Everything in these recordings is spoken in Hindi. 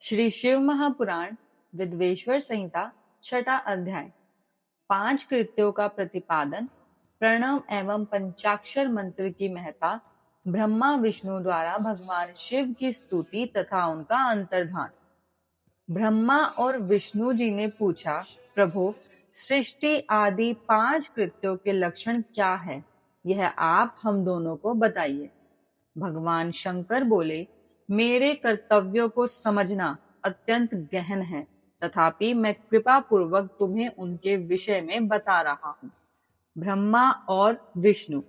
श्री शिव महापुराण विद्वेश्वर संहिता छठा अध्याय। 5 कृत्यों का प्रतिपादन, प्रणव एवं पंचाक्षर मंत्र की महत्ता, ब्रह्मा विष्णु द्वारा भगवान शिव की स्तुति तथा उनका अंतर्धान। ब्रह्मा और विष्णु जी ने पूछा, प्रभु, सृष्टि आदि 5 कृत्यों के लक्षण क्या है? यह आप हम दोनों को बताइए। भगवान शंकर बोले, मेरे कर्तव्यों को समझना अत्यंत गहन है, तथापि मैं कृपा पूर्वक तुम्हें उनके विषय में बता रहा हूँ। ब्रह्मा और विष्णु,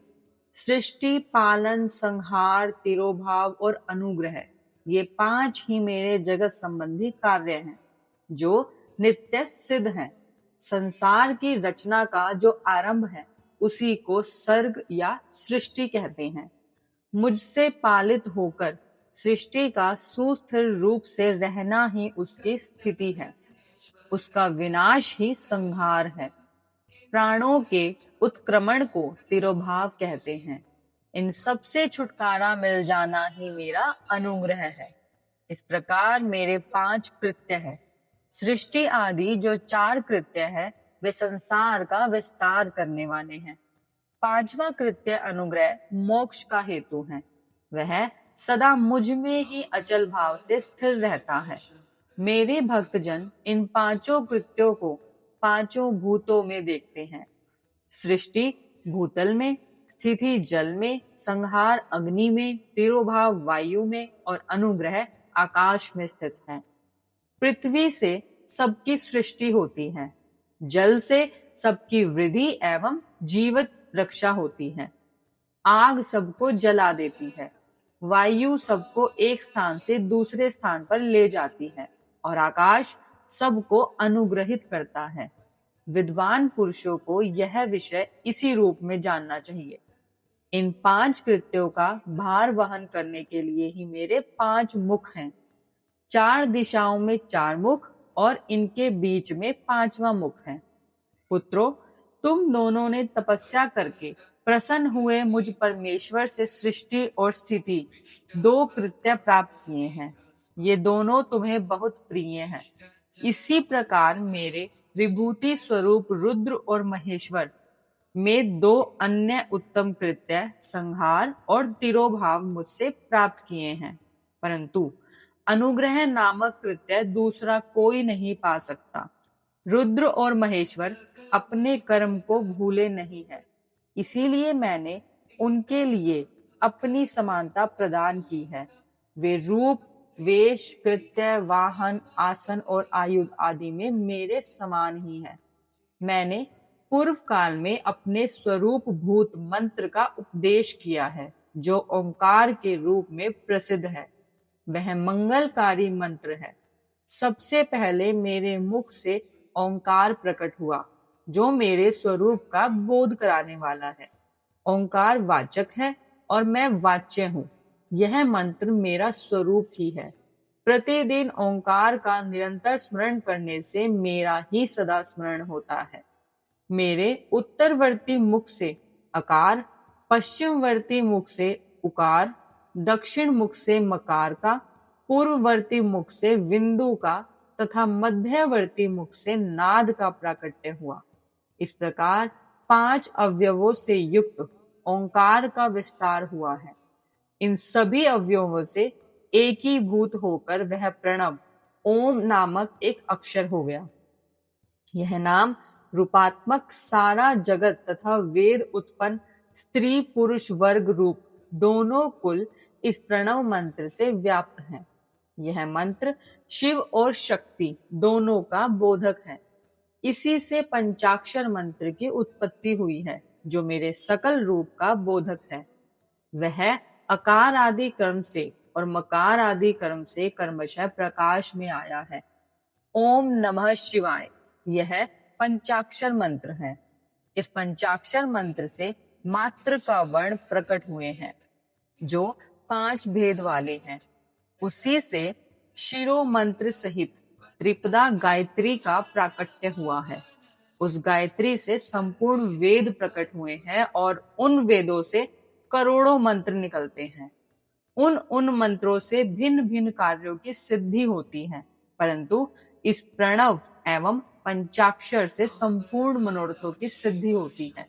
सृष्टि, पालन, संहार, तिरोभाव और अनुग्रह, ये 5 ही मेरे जगत संबंधी कार्य हैं जो नित्य सिद्ध हैं। संसार की रचना का जो आरंभ है उसी को सर्ग या सृष्टि कहते हैं। मुझसे पालित होकर सृष्टि का सुस्थिर रूप से रहना ही उसकी स्थिति है, उसका विनाश ही संहार है। प्राणों के उत्क्रमण को तिरोभाव कहते हैं। इन सब से छुटकारा मिल जाना ही मेरा अनुग्रह है। इस प्रकार मेरे 5 कृत्य हैं। सृष्टि आदि जो 4 कृत्य है वे संसार का विस्तार करने वाले हैं। 5वां कृत्य अनुग्रह मोक्ष का हेतु है। वह सदा मुझ में ही अचल भाव से स्थिर रहता है। मेरे भक्तजन इन 5 कृत्यों को 5 भूतों में देखते हैं। सृष्टि भूतल में, स्थिति जल में, संहार अग्नि में, तिरोभाव वायु में और अनुग्रह आकाश में स्थित है। पृथ्वी से सबकी सृष्टि होती है, जल से सबकी वृद्धि एवं जीवित रक्षा होती है, आग सबको जला देती है, वायु सबको एक स्थान से दूसरे स्थान पर ले जाती है और आकाश सबको अनुग्रहित करता है। विद्वान पुरुषों को यह विषय इसी रूप में जानना चाहिए। इन 5 कृत्यों का भार वहन करने के लिए ही मेरे 5 मुख हैं। 4 दिशाओं में 4 मुख और इनके बीच में 5वां मुख है। पुत्रों, तुम दोनों ने तपस्या करके प्रसन्न हुए मुझ परमेश्वर से सृष्टि और स्थिति 2 कृत्य प्राप्त किए हैं। ये दोनों तुम्हें बहुत प्रिय हैं। इसी प्रकार मेरे विभूति स्वरूप रुद्र और महेश्वर में 2 अन्य उत्तम कृत्य संहार और तिरोभाव मुझसे प्राप्त किए हैं, परंतु अनुग्रह नामक कृत्य दूसरा कोई नहीं पा सकता। रुद्र और महेश्वर अपने कर्म को भूले नहीं है, इसीलिए मैंने उनके लिए अपनी समानता प्रदान की है। वे रूप, वेश, कृत्य, वाहन, आसन और आयुध आदि में मेरे समान ही है। मैंने पूर्व काल में अपने स्वरूप भूत मंत्र का उपदेश किया है, जो ओंकार के रूप में प्रसिद्ध है। वह मंगलकारी मंत्र है। सबसे पहले मेरे मुख से ओंकार प्रकट हुआ, जो मेरे स्वरूप का बोध कराने वाला है। ओंकार वाचक है और मैं वाच्य हूँ। यह मंत्र मेरा स्वरूप ही है। प्रतिदिन ओंकार का निरंतर स्मरण करने से मेरा ही सदा स्मरण होता है। मेरे उत्तरवर्ती मुख से अकार, पश्चिमवर्ती मुख से उकार, दक्षिण मुख से मकार का, पूर्ववर्ती मुख से विंदु का तथा मध्यवर्ती मुख से नाद का प्राकट्य हुआ। इस प्रकार 5 अवयवों से युक्त ओंकार का विस्तार हुआ है। इन सभी अवयवों से एकीभूत होकर वह प्रणव ओम नामक एक अक्षर हो गया। यह नाम रूपात्मक सारा जगत तथा वेद उत्पन्न स्त्री पुरुष वर्ग रूप दोनों कुल इस प्रणव मंत्र से व्याप्त हैं। यह मंत्र शिव और शक्ति दोनों का बोधक है। इसी से पंचाक्षर मंत्र की उत्पत्ति हुई है, जो मेरे सकल रूप का बोधक है। वह अकार आदि कर्म से और मकार आदि कर्म से कर्मशः प्रकाश में आया है। ओम नमः शिवाय, यह पंचाक्षर मंत्र है। इस पंचाक्षर मंत्र से मात्र का वर्ण प्रकट हुए हैं, जो 5 भेद वाले हैं। उसी से शिरो मंत्र सहित त्रिपदा गायत्री का प्राकट्य हुआ है। उस गायत्री से संपूर्ण वेद प्रकट हुए हैं और उन वेदों से करोड़ों मंत्र निकलते हैं। उन मंत्रों से भिन्न भिन्न कार्यों की सिद्धि होती है, परंतु इस प्रणव एवं पंचाक्षर से संपूर्ण मनोरथों की सिद्धि होती है।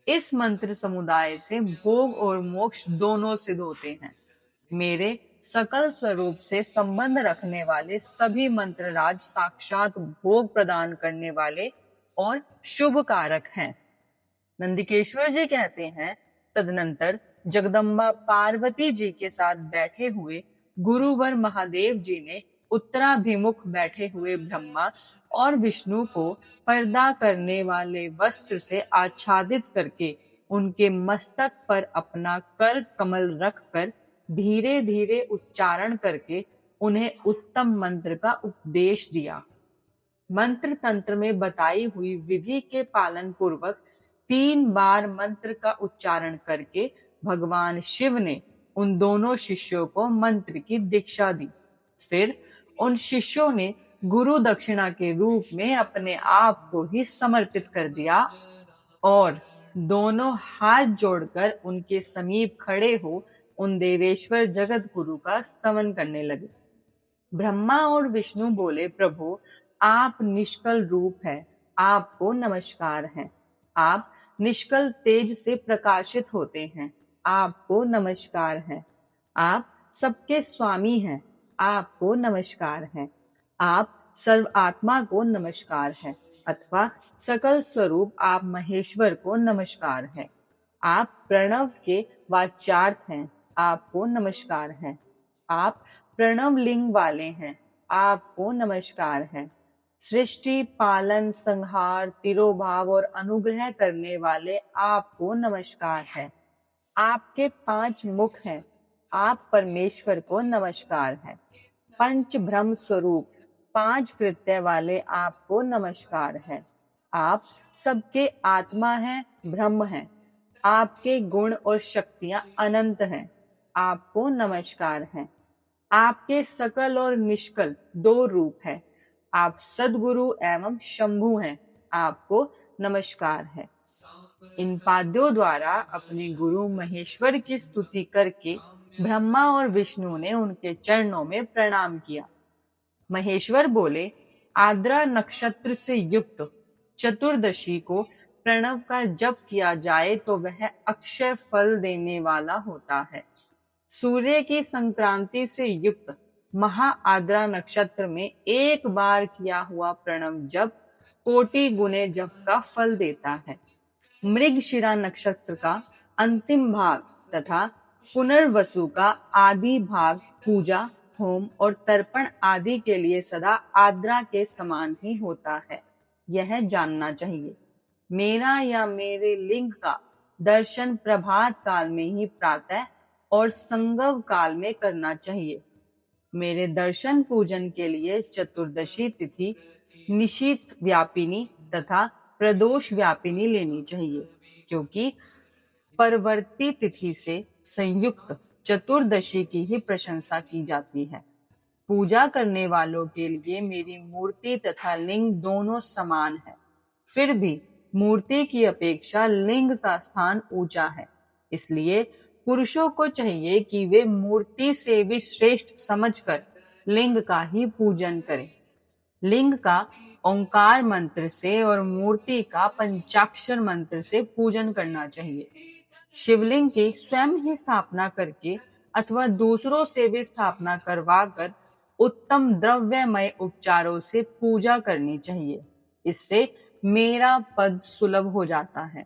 इस मंत्र समुदाय से भोग और मोक्ष दोनों सिद्ध होते हैं। मेरे सकल स्वरूप से संबंध रखने वाले सभी मंत्रराज साक्षात भोग प्रदान करने वाले और शुभ कारक हैं। नंदिकेश्वर जी कहते हैं, तदनंतर जगदम्बा पार्वती जी के साथ बैठे हुए गुरुवर महादेव जी ने उत्तराभिमुख बैठे हुए ब्रह्मा और विष्णु को पर्दा करने वाले वस्त्र से आच्छादित करके उनके मस्तक पर अपना कर कमल रखकर धीरे धीरे उच्चारण करके उन्हें उत्तम मंत्र का उपदेश दिया। मंत्र तंत्र में बताई हुई विधि के पालन पूर्वक 3 बार मंत्र का उच्चारण करके भगवान शिव ने उन दोनों शिष्यों को मंत्र की दीक्षा दी। फिर उन शिष्यों ने गुरु दक्षिणा के रूप में अपने आप को ही समर्पित कर दिया और दोनों हाथ जोड़कर उनके समीप खड़े हो उन देवेश्वर जगत गुरु का स्तवन करने लगे। ब्रह्मा और विष्णु बोले, प्रभु आप निष्कल रूप है, आपको नमस्कार है। आप निष्कल तेज से प्रकाशित होते हैं, आपको नमस्कार है। आप सबके स्वामी हैं, आपको नमस्कार है। आप सर्व आत्मा को नमस्कार है, अथवा सकल स्वरूप आप महेश्वर को नमस्कार है। आप प्रणव के वाच्यार्थ हैं, आपको नमस्कार है। आप प्रणव लिंग वाले हैं, आपको नमस्कार है। सृष्टि पालन संहार तिरोभाव और अनुग्रह करने वाले आपको नमस्कार है। आपके 5 मुख हैं, आप परमेश्वर को नमस्कार है। पंच ब्रह्म स्वरूप 5 कृत्य वाले आपको नमस्कार है। आप सबके आत्मा हैं, ब्रह्म हैं। आपके गुण और शक्तियां अनंत हैं, आपको नमस्कार है। आपके सकल और निष्कल 2 रूप है। आप सद्गुरु एवं शंभु हैं, आपको नमस्कार है। इन पाद्यों द्वारा अपने गुरु महेश्वर की स्तुति करके ब्रह्मा और विष्णु ने उनके चरणों में प्रणाम किया। महेश्वर बोले, आद्रा नक्षत्र से युक्त चतुर्दशी को प्रणव का जप किया जाए तो वह अक्षय फल देने वाला होता है। सूर्य की संक्रांति से युक्त महा आद्रा नक्षत्र में एक बार किया हुआ प्रणव जप कोटि गुने जप का फल देता है। मृगशिरा नक्षत्र का अंतिम भाग तथा पुनर्वसु का आदि भाग पूजा होम और तर्पण आदि के लिए सदा आद्रा के समान ही होता है, यह जानना चाहिए। मेरा या मेरे लिंग का दर्शन प्रभात काल में ही प्रातः और संगव काल में करना चाहिए। मेरे दर्शन पूजन के लिए चतुर्दशी तिथि निशीथ व्यापिनी तथा प्रदोष व्यापिनी लेनी चाहिए, क्योंकि परवर्ती तिथि से संयुक्त चतुर्दशी की ही प्रशंसा की जाती है। पूजा करने वालों के लिए मेरी मूर्ति तथा लिंग दोनों समान है, फिर भी मूर्ति की अपेक्षा लिंग का स्थान ऊंचा है। इसलिए पुरुषों को चाहिए कि वे मूर्ति से भी श्रेष्ठ समझकर लिंग का ही पूजन करें। लिंग का ओंकार मंत्र से और मूर्ति का पंचाक्षर मंत्र से पूजन करना चाहिए। शिवलिंग की स्वयं ही स्थापना करके अथवा दूसरों से भी स्थापना करवाकर उत्तम द्रव्यमय उपचारों से पूजा करनी चाहिए। इससे मेरा पद सुलभ हो जाता है।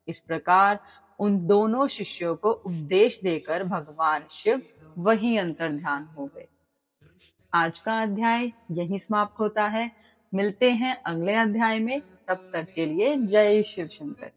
इस प्रकार उन दोनों शिष्यों को उपदेश देकर भगवान शिव वहीं अंतर्ध्यान हो गए। आज का अध्याय यहीं समाप्त होता है। मिलते हैं अगले अध्याय में, तब तक के लिए जय शिव शंकर।